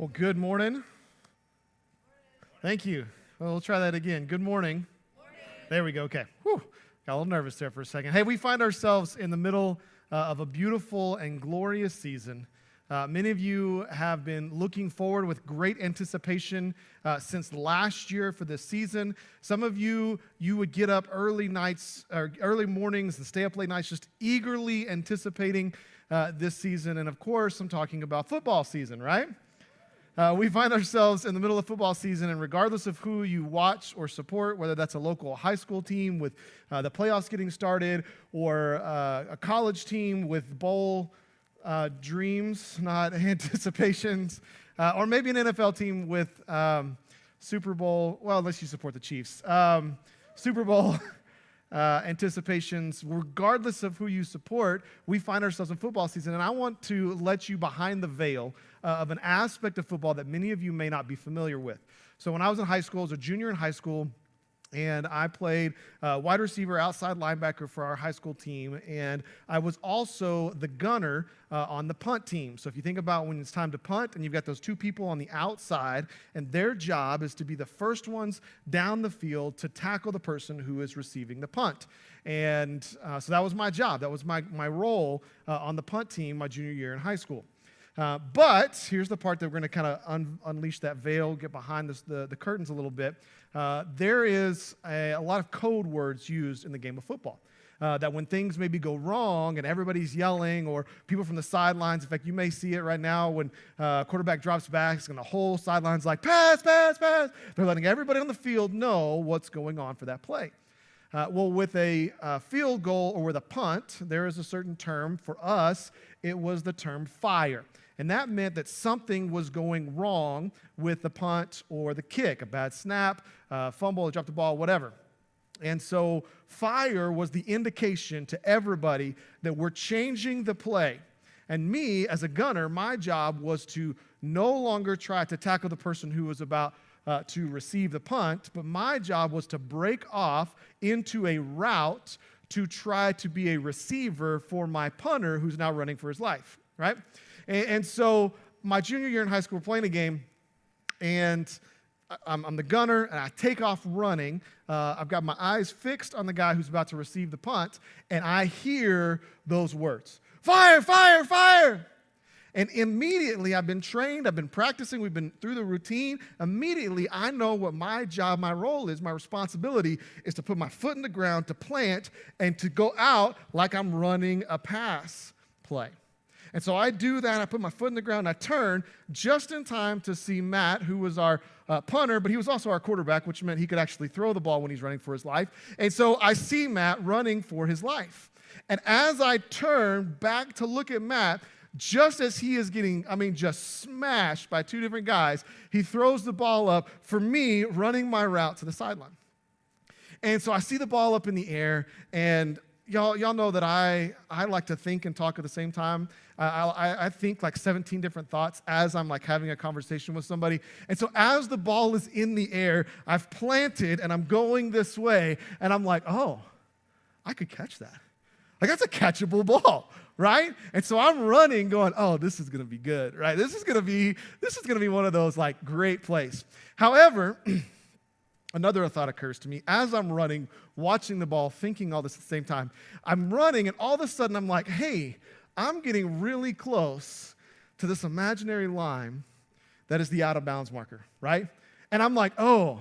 Well, good morning. Thank you. Well, we'll try that again. Good morning. There we go. Okay. Whew. Got a little nervous there for a second. Hey, we find ourselves in the middle of a beautiful and glorious season. Many of you have been looking forward with great anticipation since last year for this season. Some of you would get up early nights or early mornings and stay up late nights just eagerly anticipating this season. And of course, I'm talking about football season, right? We find ourselves in the middle of football season, and regardless of who you watch or support, whether that's a local high school team with the playoffs getting started, or a college team with bowl dreams, not anticipations, or maybe an NFL team with Super Bowl, well, unless you support the Chiefs, Super Bowl anticipations. Regardless of who you support, we find ourselves in football season, and I want to let you behind the veil of an aspect of football that many of you may not be familiar with. So when I was in high school, I was a junior in high school, and I played wide receiver, outside linebacker for our high school team, and I was also the gunner on the punt team. So if you think about when it's time to punt, and you've got those two people on the outside, and their job is to be the first ones down the field to tackle the person who is receiving the punt. And so that was my job. That was my role on the punt team my junior year in high school. But here's the part that we're going to kind of unleash that veil, get behind the curtains a little bit. There is a lot of code words used in the game of football. That when things maybe go wrong and everybody's yelling, or people from the sidelines, in fact, you may see it right now when quarterback drops back, and the whole sideline's like, pass, pass, pass. They're letting everybody on the field know what's going on for that play. Well, with a field goal or with a punt, there is a certain term. For us, it was the term fire. And that meant that something was going wrong with the punt or the kick, a bad snap, fumble, drop the ball, whatever. And so fire was the indication to everybody that we're changing the play. And me, as a gunner, my job was to no longer try to tackle the person who was about to receive the punt, but my job was to break off into a route to try to be a receiver for my punter who's now running for his life, right? And so my junior year in high school, we're playing a game, and I'm the gunner, and I take off running. I've got my eyes fixed on the guy who's about to receive the punt, and I hear those words, fire, fire, fire. And immediately, I've been trained, I've been practicing, we've been through the routine. Immediately, I know what my job, my role is, my responsibility is to put my foot in the ground, to plant, and to go out like I'm running a pass play. And so I do that. I put my foot in the ground. I turn just in time to see Matt, who was our punter, but he was also our quarterback, which meant he could actually throw the ball when he's running for his life. And so I see Matt running for his life. And as I turn back to look at Matt, just as he is getting, just smashed by two different guys, he throws the ball up for me running my route to the sideline. And so I see the ball up in the air, and y'all know that I like to think and talk at the same time. I think like 17 different thoughts as I'm like having a conversation with somebody. And so as the ball is in the air, I've planted and I'm going this way, and I'm like, oh, I could catch that. Like, that's a catchable ball, right? And so I'm running going, oh, this is going to be good, right? This is going to be one of those like great plays. However, another thought occurs to me as I'm running, watching the ball, thinking all this at the same time. I'm running, and all of a sudden I'm like, hey, I'm getting really close to this imaginary line that is the out-of-bounds marker, right? And I'm like, oh,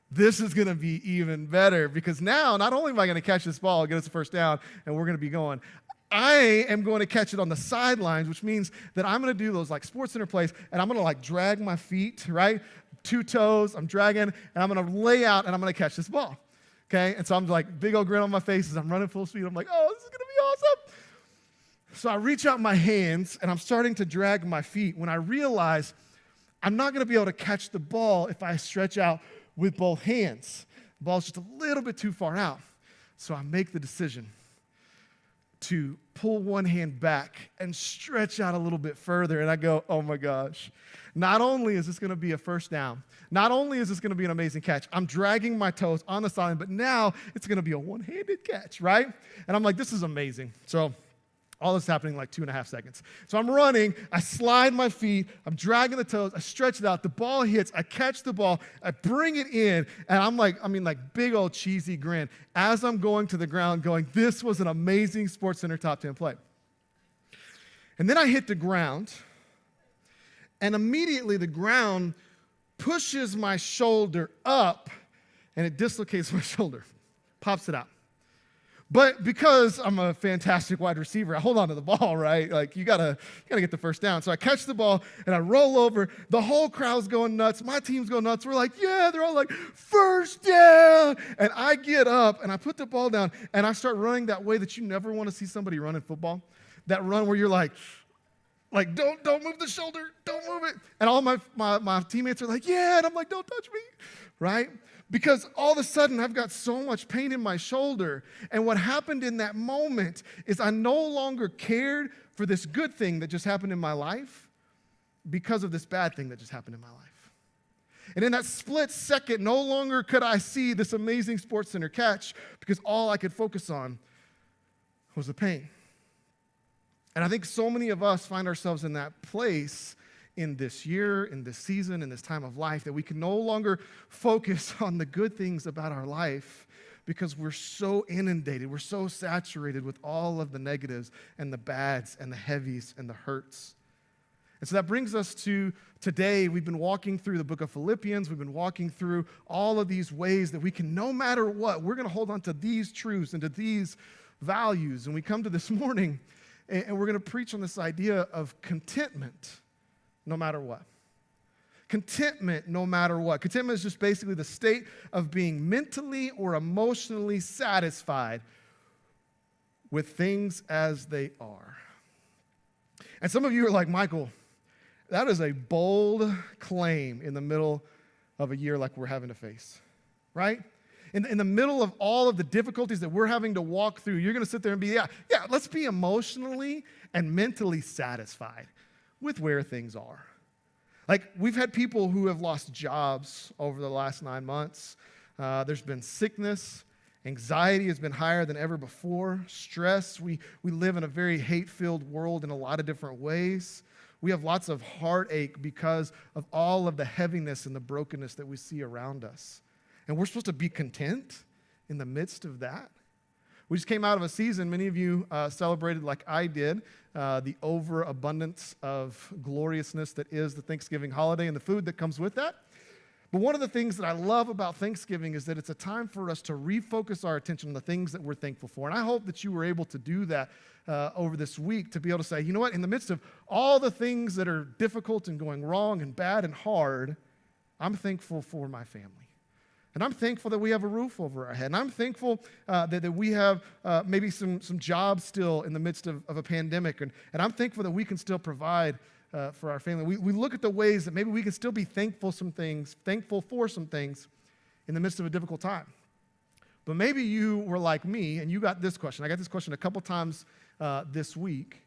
this is going to be even better, because now not only am I going to catch this ball, get us a first down, and we're going to be going, I am going to catch it on the sidelines, which means that I'm going to do those like Sports Center plays, and I'm going to like drag my feet, right? 2 toes, I'm dragging, and I'm going to lay out, and I'm going to catch this ball, okay? And so I'm like, big old grin on my face as I'm running full speed. I'm like, oh, this is going to be awesome. So I reach out my hands, and I'm starting to drag my feet when I realize I'm not going to be able to catch the ball if I stretch out with both hands. The ball's just a little bit too far out. So I make the decision to pull one hand back and stretch out a little bit further. And I go, oh my gosh, not only is this going to be a first down, not only is this going to be an amazing catch, I'm dragging my toes on the sideline, but now it's going to be a one-handed catch, right? And I'm like, this is amazing. So All this happening in like 2.5 seconds. So I'm running, I slide my feet, I'm dragging the toes, I stretch it out, the ball hits, I catch the ball, I bring it in, and I'm like, big old cheesy grin as I'm going to the ground going, this was an amazing SportsCenter top 10 play. And then I hit the ground, and immediately the ground pushes my shoulder up, and it dislocates my shoulder, pops it out. But because I'm a fantastic wide receiver, I hold on to the ball, right? Like, you gotta get the first down. So I catch the ball, and I roll over. The whole crowd's going nuts. My team's going nuts. We're like, yeah, they're all like, first down. And I get up, and I put the ball down, and I start running that way that you never want to see somebody run in football. That run where you're like, don't move the shoulder, don't move it. And all my teammates are like, yeah, and I'm like, don't touch me, right? Because all of a sudden, I've got so much pain in my shoulder. And what happened in that moment is I no longer cared for this good thing that just happened in my life because of this bad thing that just happened in my life. And in that split second, no longer could I see this amazing SportsCenter catch because all I could focus on was the pain. And I think so many of us find ourselves in that place in this year, in this season, in this time of life, that we can no longer focus on the good things about our life because we're so inundated, we're so saturated with all of the negatives and the bads and the heavies and the hurts. And so that brings us to today. We've been walking through the book of Philippians. We've been walking through all of these ways that we can, no matter what, we're going to hold on to these truths and to these values. And we come to this morning, and we're going to preach on this idea of contentment no matter what. Contentment no matter what. Contentment is just basically the state of being mentally or emotionally satisfied with things as they are. And some of you are like, Michael, that is a bold claim in the middle of a year like we're having to face, right? In the middle of all of the difficulties that we're having to walk through, you're going to sit there and be, yeah, let's be emotionally and mentally satisfied with where things are. Like, we've had people who have lost jobs over the last 9 months. There's been sickness. Anxiety has been higher than ever before. Stress. We live in a very hate-filled world in a lot of different ways. We have lots of heartache because of all of the heaviness and the brokenness that we see around us. And we're supposed to be content in the midst of that. We just came out of a season, many of you celebrated like I did, the overabundance of gloriousness that is the Thanksgiving holiday and the food that comes with that. But one of the things that I love about Thanksgiving is that it's a time for us to refocus our attention on the things that we're thankful for. And I hope that you were able to do that over this week, to be able to say, you know what, in the midst of all the things that are difficult and going wrong and bad and hard, I'm thankful for my family. And I'm thankful that we have a roof over our head. And I'm thankful that we have maybe some jobs still in the midst of a pandemic. And I'm thankful that we can still provide for our family. We look at the ways that maybe we can still be thankful for some things in the midst of a difficult time. But maybe you were like me and you got this question. I got this question a couple times this week,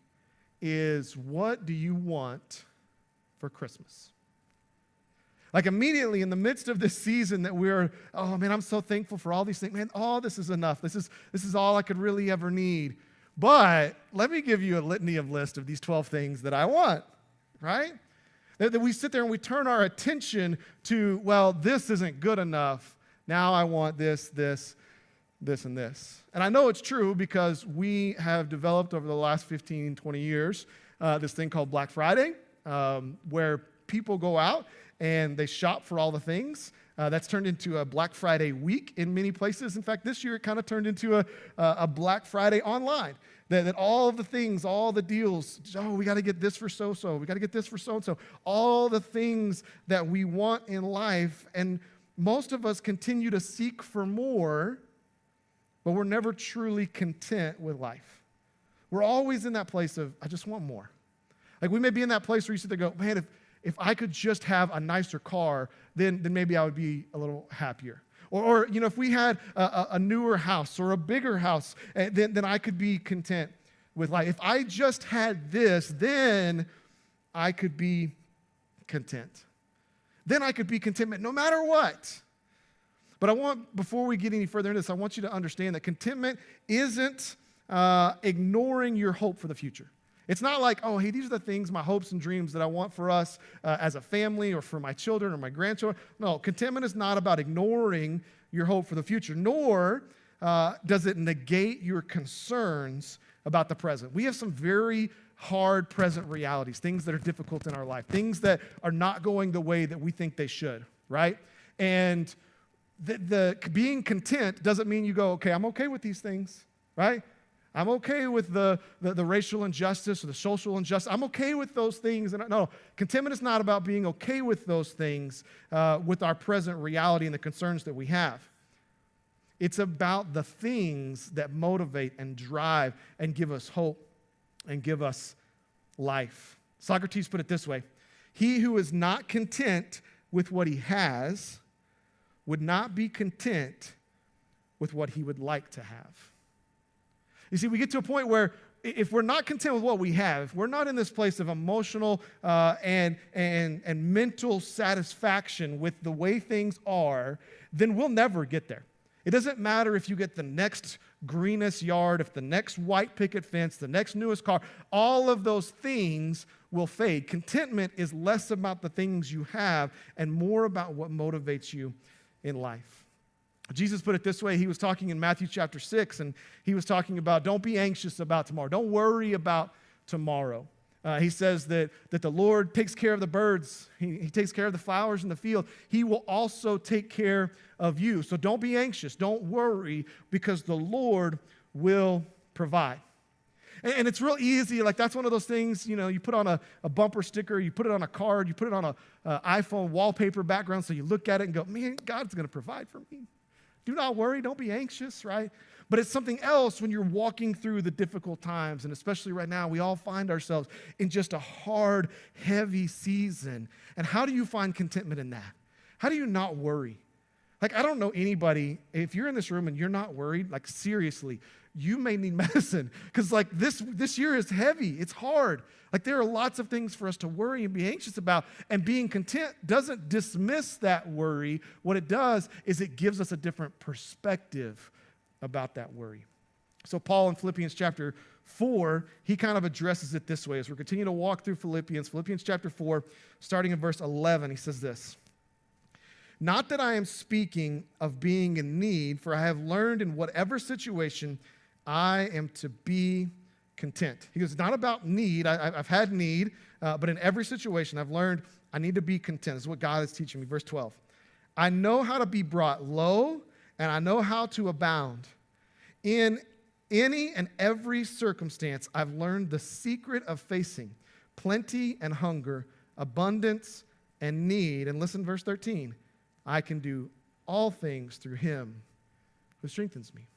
is what do you want for Christmas? Like, immediately in the midst of this season that we're, oh man, I'm so thankful for all these things. Man, all this is enough. This is all I could really ever need. But let me give you a litany of list of these 12 things that I want, right? That we sit there and we turn our attention to, well, this isn't good enough. Now I want this, and this. And I know it's true because we have developed over the last 15, 20 years this thing called Black Friday, where people go out and they shop for all the things. That's turned into a Black Friday week in many places. In fact, this year it kind of turned into a Black Friday online. That all of the things, all the deals, we got to get this for so-so. We got to get this for so-and-so. All the things that we want in life. And most of us continue to seek for more, but we're never truly content with life. We're always in that place of, I just want more. Like, we may be in that place where you sit there and go, man, if I could just have a nicer car, then maybe I would be a little happier. Or if we had a newer house or a bigger house, then I could be content with life. If I just had this, then I could be content. Then I could be contentment no matter what. But before we get any further into this, I want you to understand that contentment isn't ignoring your hope for the future. It's not like, oh, hey, these are the things, my hopes and dreams that I want for us as a family or for my children or my grandchildren. No, contentment is not about ignoring your hope for the future, nor does it negate your concerns about the present. We have some very hard present realities, things that are difficult in our life, things that are not going the way that we think they should, right? And the being content doesn't mean you go, okay, I'm okay with these things, right? I'm okay with the racial injustice or the social injustice. I'm okay with those things. And no, contentment is not about being okay with those things with our present reality and the concerns that we have. It's about the things that motivate and drive and give us hope and give us life. Socrates put it this way: he who is not content with what he has would not be content with what he would like to have. You see, we get to a point where if we're not content with what we have, if we're not in this place of emotional and mental satisfaction with the way things are, then we'll never get there. It doesn't matter if you get the next greenest yard, if the next white picket fence, the next newest car, all of those things will fade. Contentment is less about the things you have and more about what motivates you in life. Jesus put it this way. He was talking in Matthew chapter 6, and he was talking about don't be anxious about tomorrow. Don't worry about tomorrow. He says that the Lord takes care of the birds. He takes care of the flowers in the field. He will also take care of you. So don't be anxious. Don't worry, because the Lord will provide. And it's real easy. Like, that's one of those things, you put on a bumper sticker, you put it on a card, you put it on an iPhone wallpaper background, so you look at it and go, man, God's going to provide for me. Do not worry, don't be anxious, right? But it's something else when you're walking through the difficult times, and especially right now, we all find ourselves in just a hard, heavy season. And how do you find contentment in that? How do you not worry? Like, I don't know anybody, if you're in this room and you're not worried, like, seriously, you may need medicine, because like this year is heavy. It's hard. Like, there are lots of things for us to worry and be anxious about, and being content doesn't dismiss that worry. What it does is it gives us a different perspective about that worry. So Paul in Philippians chapter 4, he kind of addresses it this way as we're continuing to walk through Philippians chapter 4, starting in verse 11. He says this: "Not that I am speaking of being in need, for I have learned in whatever situation I am to be content." He goes, it's not about need. I've had need, but in every situation I've learned I need to be content. This is what God is teaching me. Verse 12. "I know how to be brought low, and I know how to abound. In any and every circumstance, I've learned the secret of facing plenty and hunger, abundance and need." And listen, verse 13. "I can do all things through him who strengthens me."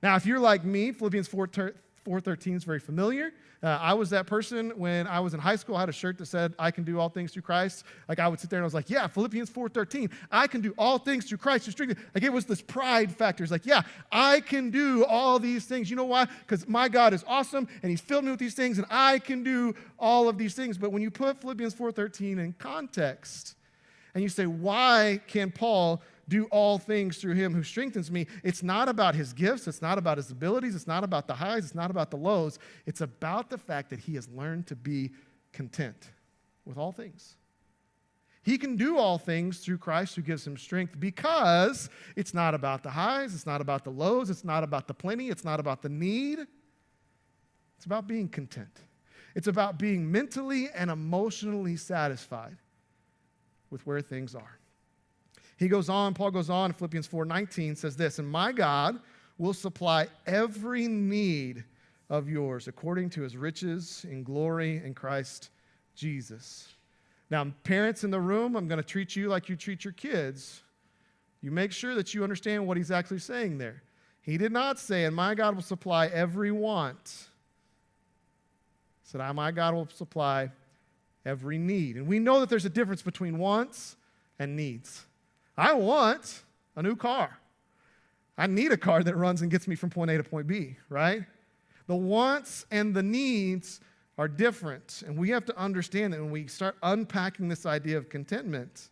Now, if you're like me, Philippians 4:13 is very familiar. I was that person when I was in high school. I had a shirt that said, "I can do all things through Christ." Like, I would sit there and I was like, yeah, Philippians 4:13, I can do all things through Christ who strengthens me. Like, it was this pride factor. It's like, yeah, I can do all these things. You know why? Because my God is awesome, and he's filled me with these things, and I can do all of these things. But when you put Philippians 4:13 in context, and you say, why can Paul do all things through him who strengthens me? It's not about his gifts. It's not about his abilities. It's not about the highs. It's not about the lows. It's about the fact that he has learned to be content with all things. He can do all things through Christ who gives him strength, because it's not about the highs. It's not about the lows. It's not about the plenty. It's not about the need. It's about being content. It's about being mentally and emotionally satisfied with where things are. Paul goes on, Philippians 4:19 says this: "And my God will supply every need of yours according to his riches in glory in Christ Jesus." Now, parents in the room, I'm going to treat you like you treat your kids. You make sure that you understand what he's actually saying there. He did not say, "And my God will supply every want." He said, "My God will supply every need." And we know that there's a difference between wants and needs. I want a new car. I need a car that runs and gets me from point A to point B, right? The wants and the needs are different. And we have to understand that when we start unpacking this idea of contentment,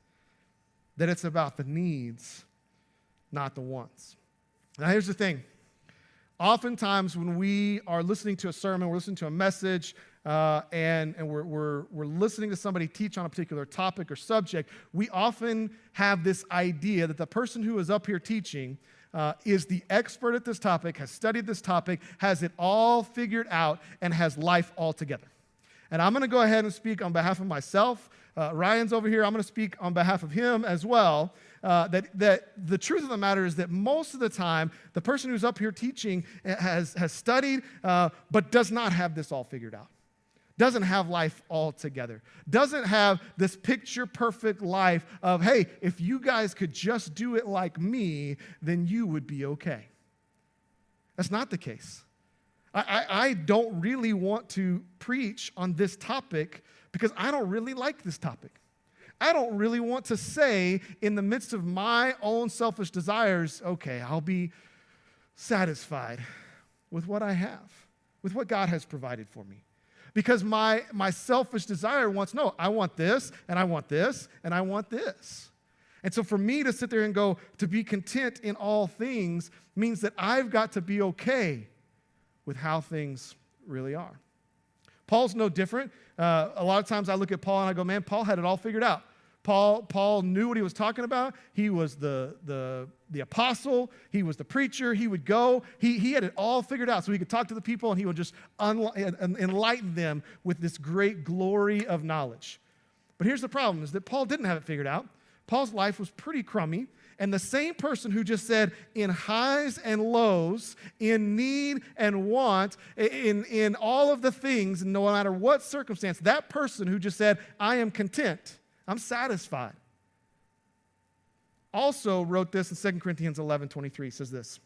that it's about the needs, not the wants. Now, here's the thing. Oftentimes when we are listening to a sermon, we're listening to a message, and we're listening to somebody teach on a particular topic or subject, we often have this idea that the person who is up here teaching is the expert at this topic, has studied this topic, has it all figured out, and has life all together. And I'm going to go ahead and speak on behalf of myself. Ryan's over here. I'm going to speak on behalf of him as well. That the truth of the matter is that most of the time, the person who's up here teaching has studied, but does not have this all figured out. Doesn't have life all together. Doesn't have this picture-perfect life of, hey, if you guys could just do it like me, then you would be okay. That's not the case. I don't really want to preach on this topic because I don't really like this topic. I don't really want to say in the midst of my own selfish desires, okay, I'll be satisfied with what I have, with what God has provided for me. Because my selfish desire wants, no, I want this, and I want this, and I want this. And so for me to sit there and go, to be content in all things means that I've got to be okay with how things really are. Paul's no different. A lot of times I look at Paul and I go, man, Paul had it all figured out. Paul knew what he was talking about. He was the apostle. He was the preacher. He would go. He had it all figured out so he could talk to the people and he would just enlighten them with this great glory of knowledge. But here's the problem, is that Paul didn't have it figured out. Paul's life was pretty crummy. And the same person who just said, in highs and lows, in need and want, in all of the things, and no matter what circumstance, that person who just said, I am content, I'm satisfied, also wrote this in 2 Corinthians 11:23, says this,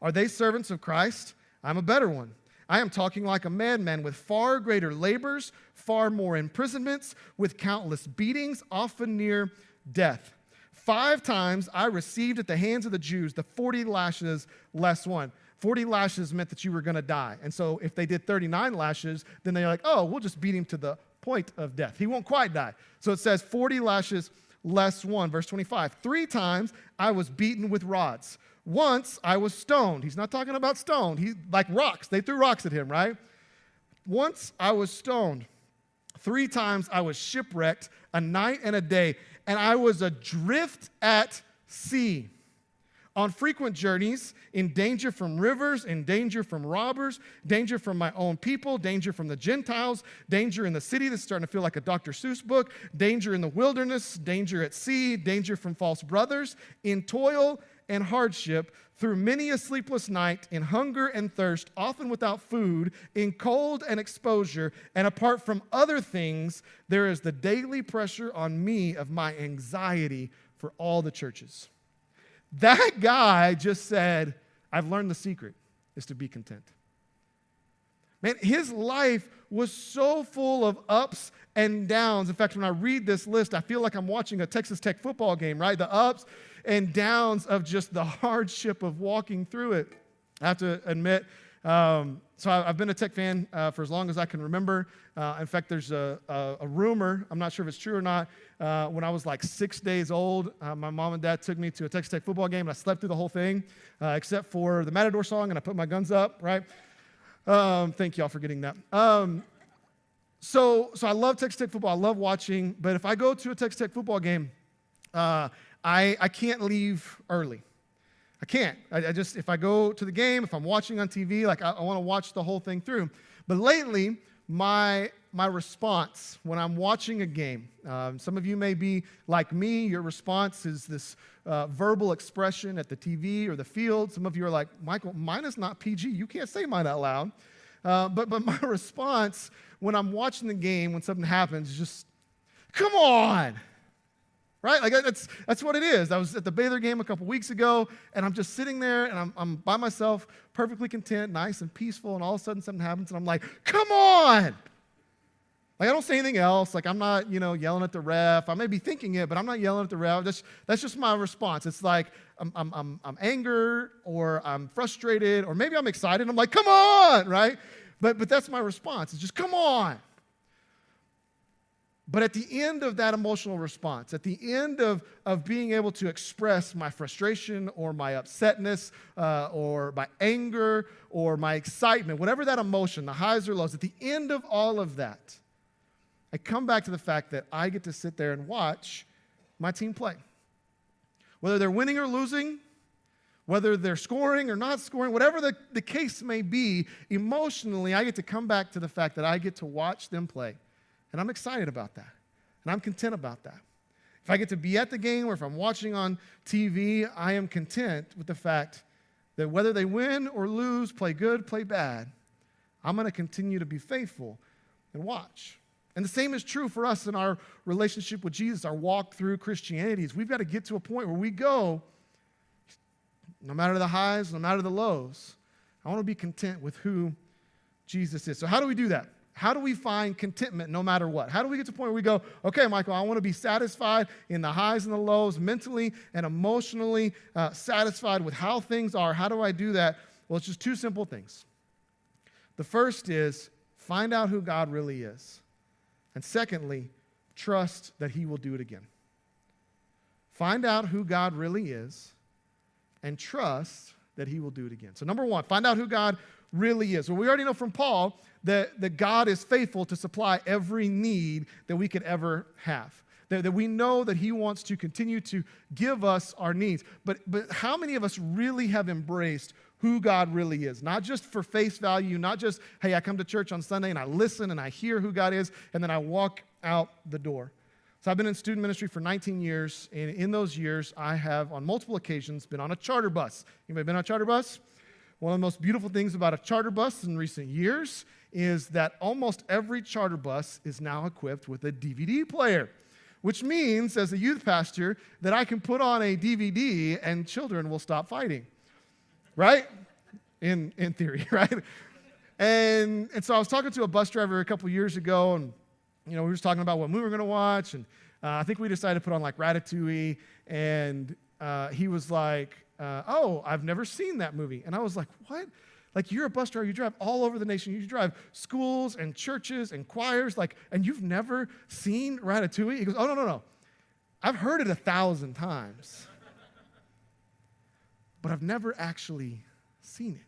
are they servants of Christ? I'm a better one. I am talking like a madman with far greater labors, far more imprisonments, with countless beatings, often near death. 5 times I received at the hands of the Jews the 40 lashes less one. 40 lashes meant that you were going to die. And so if they did 39 lashes, then they're like, oh, we'll just beat him to the point of death. He won't quite die. So it says 40 lashes less one. Verse 25, 3 times I was beaten with rods. Once I was stoned. He's not talking about stoned. He like rocks. They threw rocks at him, right? Once I was stoned. 3 times I was shipwrecked, a night and a day. And I was adrift at sea, on frequent journeys, in danger from rivers, in danger from robbers, danger from my own people, danger from the Gentiles, danger in the city. This is starting to feel like a Dr. Seuss book. Danger in the wilderness, danger at sea, danger from false brothers, in toil and hardship, through many a sleepless night, in hunger and thirst, often without food, in cold and exposure, and apart from other things, there is the daily pressure on me of my anxiety for all the churches. That guy just said, I've learned the secret is to be content. Man, his life was so full of ups and downs. In fact, when I read this list, I feel like I'm watching a Texas Tech football game, right? The ups and downs of just the hardship of walking through it. I have to admit, so I've been a Tech fan for as long as I can remember. In fact, there's a rumor, I'm not sure if it's true or not, when I was like 6 days old, my mom and dad took me to a Texas Tech football game, and I slept through the whole thing, except for the Matador song, and I put my guns up, right? Thank y'all for getting that. So I love Texas Tech football. I love watching, but if I go to a Texas Tech football game, I can't leave early. I can't. I just, if I go to the game, if I'm watching on TV, like I want to watch the whole thing through. But lately, my response when I'm watching a game, some of you may be like me, your response is this verbal expression at the TV or the field. Some of you are like, Michael, mine is not PG. You can't say mine out loud. But my response when I'm watching the game, when something happens, is just, come on. Right? Like that's what it is. I was at the Baylor game a couple weeks ago, and I'm just sitting there, and I'm by myself, perfectly content, nice and peaceful, and all of a sudden something happens, and I'm like, come on! Like, I don't say anything else. Like, I'm not, yelling at the ref. I may be thinking it, but I'm not yelling at the ref. That's just my response. It's like I'm angered, or I'm frustrated, or maybe I'm excited. I'm like, come on, right? But that's my response. It's just, come on. But at the end of that emotional response, at the end of being able to express my frustration or my upsetness or my anger or my excitement, whatever that emotion, the highs or lows, at the end of all of that, I come back to the fact that I get to sit there and watch my team play. Whether they're winning or losing, whether they're scoring or not scoring, whatever the case may be, emotionally, I get to come back to the fact that I get to watch them play. And I'm excited about that. And I'm content about that. If I get to be at the game or if I'm watching on TV, I am content with the fact that whether they win or lose, play good, play bad, I'm going to continue to be faithful and watch. And the same is true for us in our relationship with Jesus, our walk through Christianity. We've got to get to a point where we go, no matter the highs, no matter the lows, I want to be content with who Jesus is. So how do we do that? How do we find contentment no matter what? How do we get to the point where we go, okay, Michael, I want to be satisfied in the highs and the lows, mentally and emotionally satisfied with how things are. How do I do that? Well, it's just two simple things. The first is find out who God really is. And secondly, trust that he will do it again. Find out who God really is and trust that he will do it again. So number one, find out who God really is. Well, we already know from Paul that God is faithful to supply every need that we could ever have. That we know that he wants to continue to give us our needs. But how many of us really have embraced who God really is? Not just for face value, not just, hey, I come to church on Sunday and I listen and I hear who God is, and then I walk out the door. So I've been in student ministry for 19 years, and in those years, I have on multiple occasions been on a charter bus. Anybody been on a charter bus? One of the most beautiful things about a charter bus in recent years is that almost every charter bus is now equipped with a DVD player, which means, as a youth pastor, that I can put on a DVD and children will stop fighting, right? In theory, right? And so I was talking to a bus driver a couple years ago, and we were just talking about what movie we were going to watch, and I think we decided to put on like Ratatouille, and he was like, oh, I've never seen that movie. And I was like, what? Like, you're a bus driver, you drive all over the nation, you drive schools and churches and choirs, and you've never seen Ratatouille? He goes, oh, no. I've heard it 1,000 times, but I've never actually seen it.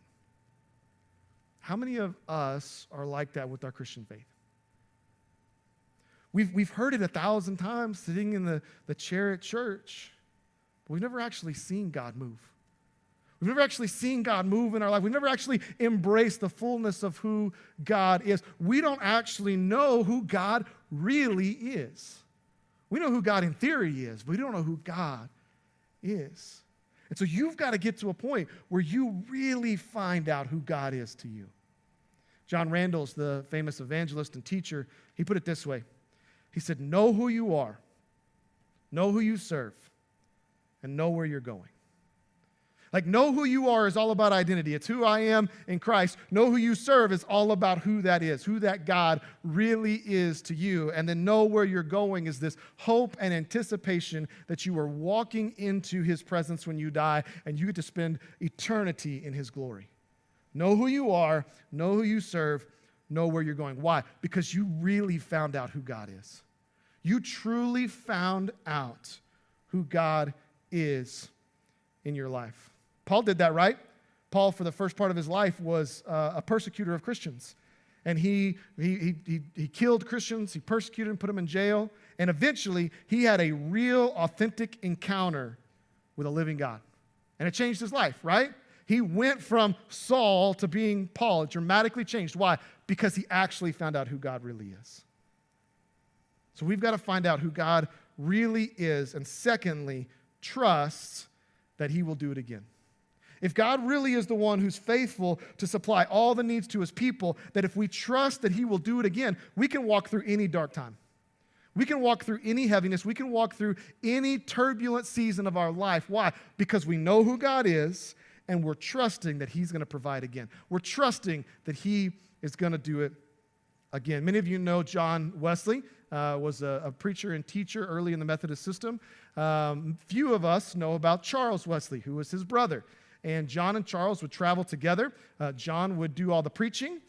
How many of us are like that with our Christian faith? We've heard it 1,000 times sitting in the chair at church, but we've never actually seen God move. We've never actually seen God move in our life. We've never actually embraced the fullness of who God is. We don't actually know who God really is. We know who God in theory is, but we don't know who God is. And so you've got to get to a point where you really find out who God is to you. John Randall's the famous evangelist and teacher. He put it this way. He said, know who you are, know who you serve, and know where you're going. Like, know who you are is all about identity. It's who I am in Christ. Know who you serve is all about who that is, who that God really is to you. And then know where you're going is this hope and anticipation that you are walking into his presence when you die, and you get to spend eternity in his glory. Know who you are, know who you serve, know where you're going. Why? Because you really found out who God is. You truly found out who God is in your life. Paul did that, right? Paul, for the first part of his life, was a persecutor of Christians. And he killed Christians, he persecuted and put them in jail. And eventually, he had a real, authentic encounter with a living God. And it changed his life, right? He went from Saul to being Paul. It dramatically changed. Why? Because he actually found out who God really is. So we've got to find out who God really is. And secondly, trust that he will do it again. If God really is the one who's faithful to supply all the needs to his people, that if we trust that he will do it again, we can walk through any dark time. We can walk through any heaviness. We can walk through any turbulent season of our life. Why? Because we know who God is, and we're trusting that he's going to provide again. We're trusting that he is going to do it again. Many of you know John Wesley was a preacher and teacher early in the Methodist system. Few of us know about Charles Wesley, who was his brother. and John and Charles would travel together. John would do all the preaching.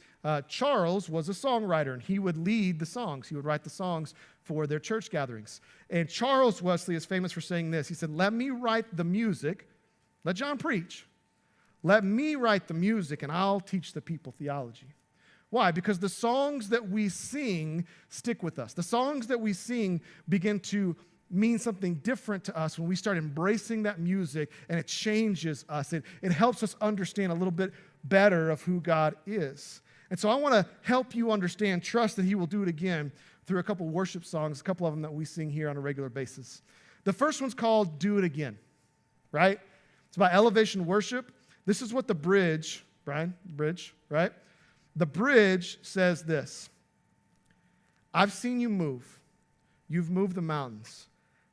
Charles was a songwriter, and he would lead the songs. He would write the songs for their church gatherings. And Charles Wesley is famous for saying this. He said, let me write the music. Let John preach. Let me write the music, and I'll teach the people theology. Why? Because the songs that we sing stick with us. The songs that we sing begin to mean something different to us when we start embracing that music, and it changes us. It helps us understand a little bit better of who God is. And so I want to help you understand, trust that he will do it again through a couple worship songs, a couple of them that we sing here on a regular basis. The first one's called Do It Again, right? It's about elevation worship. This is what the bridge, Brian, bridge, right? The bridge says this: I've seen you move. You've moved the mountains,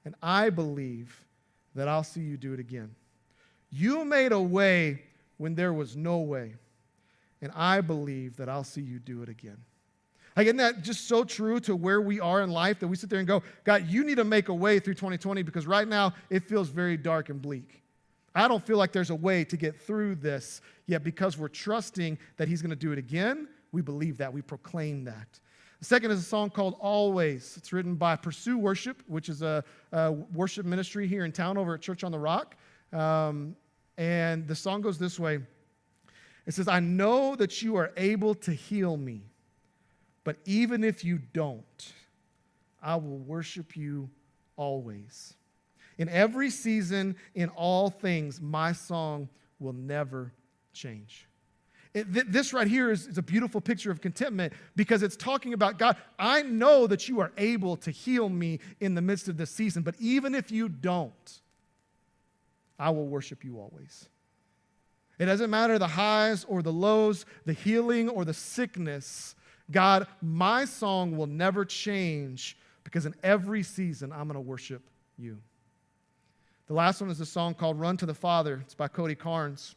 and I believe that I'll see you do it again. You made a way when there was no way, and I believe that I'll see you do it again. Like, isn't that just so true to where we are in life that we sit there and go, God, you need to make a way through 2020 because right now it feels very dark and bleak. I don't feel like there's a way to get through this, yet because we're trusting that he's going to do it again, we believe that, we proclaim that. The second is a song called Always. It's written by Pursue Worship, which is a worship ministry here in town over at Church on the Rock. And the song goes this way. It says, I know that you are able to heal me, but even if you don't, I will worship you always. In every season, in all things, my song will never change. This right here is a beautiful picture of contentment because it's talking about, God, I know that you are able to heal me in the midst of this season, but even if you don't, I will worship you always. It doesn't matter the highs or the lows, the healing or the sickness. God, my song will never change because in every season, I'm going to worship you. The last one is a song called Run to the Father. It's by Cody Carnes.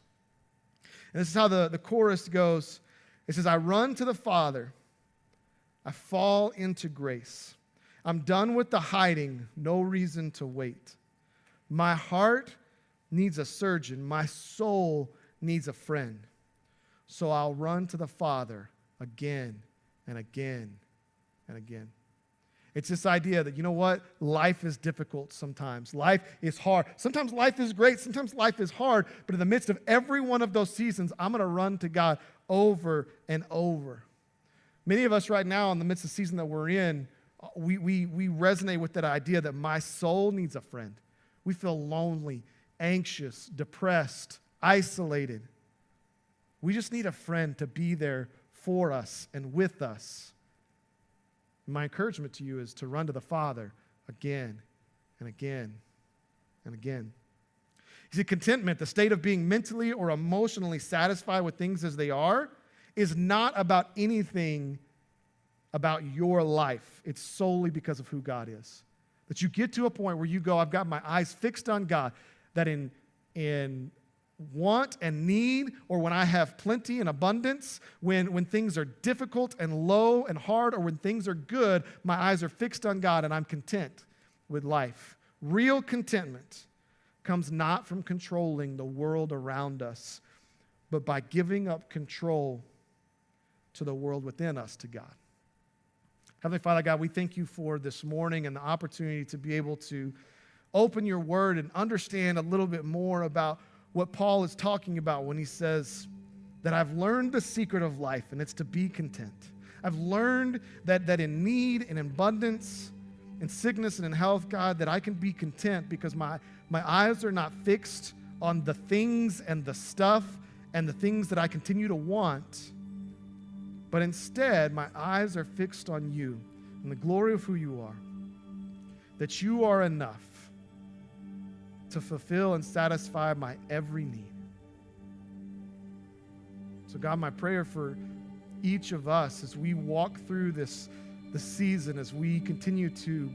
And this is how the chorus goes. It says, I run to the Father. I fall into grace. I'm done with the hiding, no reason to wait. My heart needs a surgeon. My soul needs a friend. So I'll run to the Father again and again and again. It's this idea that, you know what? Life is difficult sometimes. Life is hard. Sometimes life is great. Sometimes life is hard. But in the midst of every one of those seasons, I'm going to run to God over and over. Many of us right now, in the midst of the season that we're in, we resonate with that idea that my soul needs a friend. We feel lonely, anxious, depressed, isolated. We just need a friend to be there for us and with us. My encouragement to you is to run to the Father again and again and again. You see, contentment, the state of being mentally or emotionally satisfied with things as they are, is not about anything about your life. It's solely because of who God is. That you get to a point where you go, I've got my eyes fixed on God, that in want and need, or when I have plenty and abundance, when things are difficult and low and hard, or when things are good, my eyes are fixed on God and I'm content with life. Real contentment comes not from controlling the world around us, but by giving up control to the world within us to God. Heavenly Father, God, we thank you for this morning and the opportunity to be able to open your word and understand a little bit more about what Paul is talking about when he says that I've learned the secret of life, and it's to be content. I've learned that in need and abundance, in sickness and in health, God, that I can be content because my eyes are not fixed on the things and the stuff and the things that I continue to want, but instead my eyes are fixed on you and the glory of who you are, that you are enough to fulfill and satisfy my every need. So God, my prayer for each of us as we walk through this season, as we continue to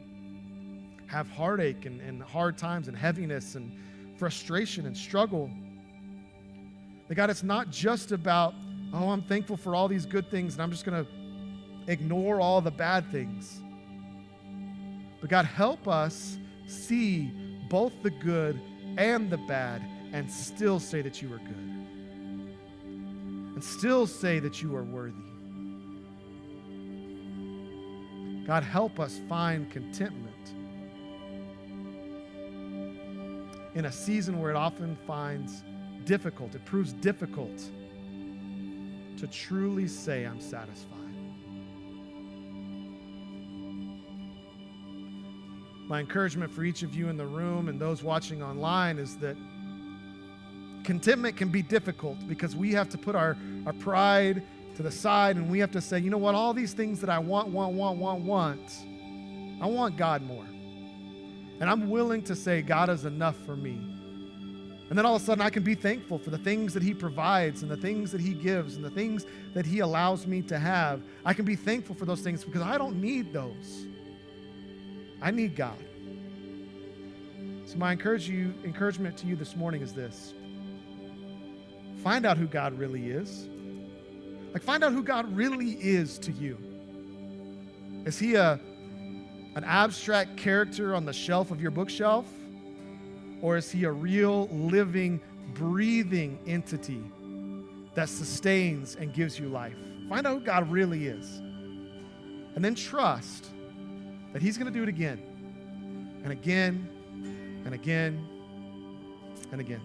have heartache and hard times and heaviness and frustration and struggle, that God, it's not just about, oh, I'm thankful for all these good things and I'm just going to ignore all the bad things. But God, help us see both the good and the bad and still say that you are good, and still say that you are worthy. God, help us find contentment in a season where it often it proves difficult to truly say, I'm satisfied. My encouragement for each of you in the room and those watching online is that contentment can be difficult because we have to put our pride to the side, and we have to say, you know what, all these things that I want, I want God more. And I'm willing to say God is enough for me. And then all of a sudden I can be thankful for the things that he provides and the things that he gives and the things that he allows me to have. I can be thankful for those things because I don't need those. I need God. So my encouragement to you this morning is this. Find out who God really is. Find out who God really is to you. Is he an abstract character on the shelf of your bookshelf? Or is he a real, living, breathing entity that sustains and gives you life? Find out who God really is. And then trust that he's going to do it again and again and again and again.